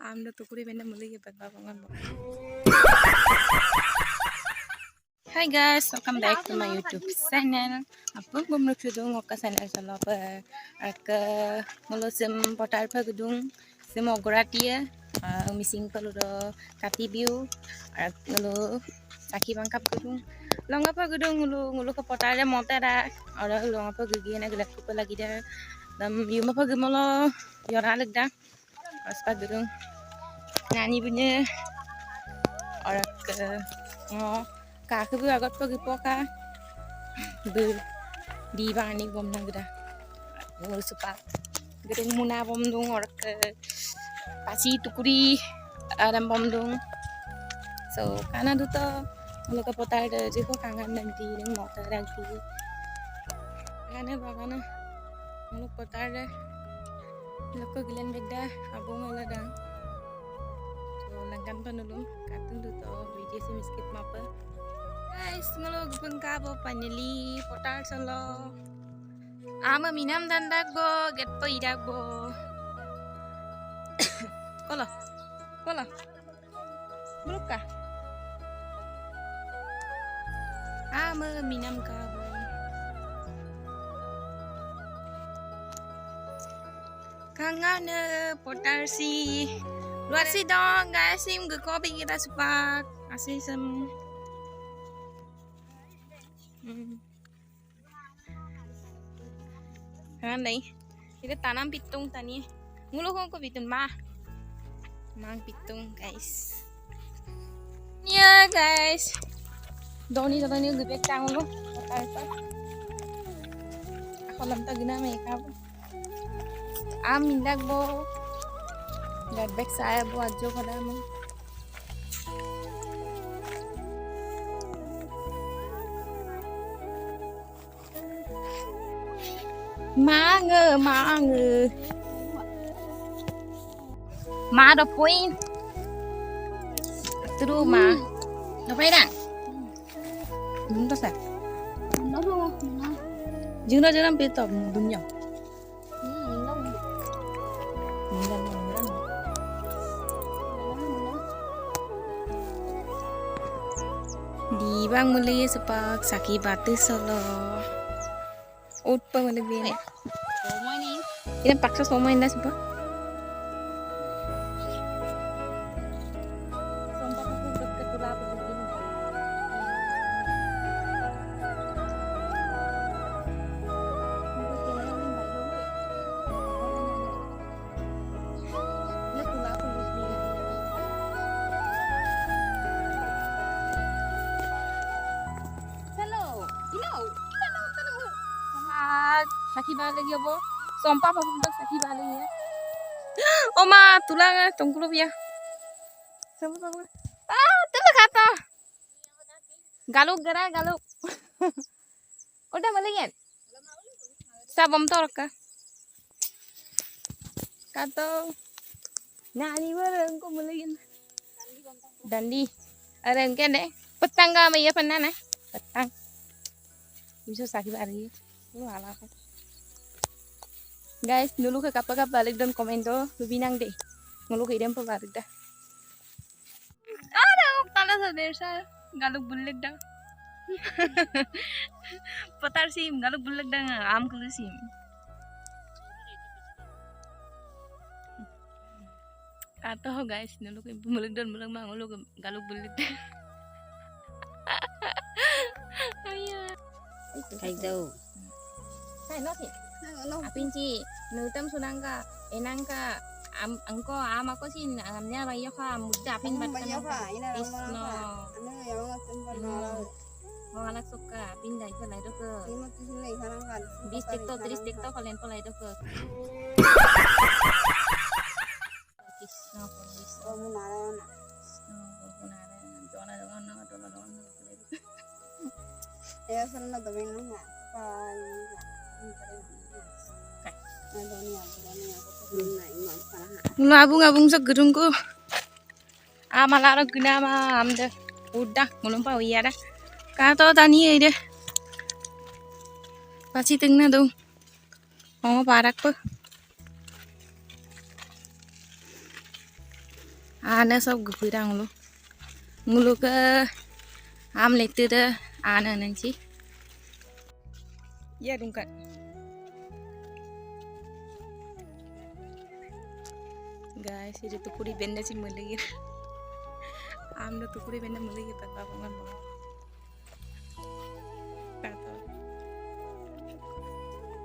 amda tukuri benda mulai ke bangan. Hi guys, welcome back to my YouTube channel. Apa gumnu kudung oka channel chalo per ak ngolosim potar pa kudung sim ogratia missing paluro kati view ak ngolo saki bangkap kudung longa pa kudung ngolo ka potar ya montera ora longa pa gugi na gelak pa lagi da dam yuma pa gumolo yora legda aspa kudung nani punya orak kakek agak pergi poka di bani bom nagra ngurus sepak gedeng muna bom dong orak pasi tukuri adam bom dong so karena duto kalau ke potar de ko kangen nanti neng motor lagi karena bagana kalau potar de loko gilen beda abong aladang so langkan panulung katun duto video si miskit mapa guys ngelog bengkabo paneli potar solo ama minam dandak bo get po idak bo kola buka ama minam kabo kangana potar si luar si dong guys sim ke kopi kita sepak asli sem kan nih kita tanam pitung tani ngulu kok pitung mang pitung guys ya guys doni gede cang lu aku lam tag na may kap mindag bo gadbek saya bo ajo kada mo Mange ma do point terus ma do phải đặng đúng ta sao nó luôn dương nó làm bê tông đúng nhở di bang mulai sepak saki batu solo ut pa mulai bini ini paksa semua indah sepak saki balik ya bo sompa apa pun saki balik ya oma tulang tongkulo ya sama tulang kata galuk udah balikin sabom torok ka kata nani bareng ko balikin dandi ada yang kene petang ga mai apa nana petang bisa saki balik lu ala guys dulu ke kapag balik dan komento lubinang deh ngulu ke idem pa balik dah ada tala sa dersa galuk bulik dah potar sim galuk bulik dah am kulu sim kata ho guys dulu ke bulik dan bulik mah ngulu ke galuk bulik dah ayo kayak jauh hai nasi apinci nutam sunangka enangka angko amako sin amnya bayo ka muda apin batkan isno mau anak suka pindah ke laido ke bis tiktok kalian po laido ke isno ya sana também não ngabung sa gedung ko malara guna ma amda udah ngulum pa iya dah kato tani ide pasti tengna dong parak pa Ana सब gupirang lo. Ngulu ke am letu de ana nanti. Ya dungkat. Guys, ini tukuri benda sih melir. Am do tukuri benda melir tak apa-apa.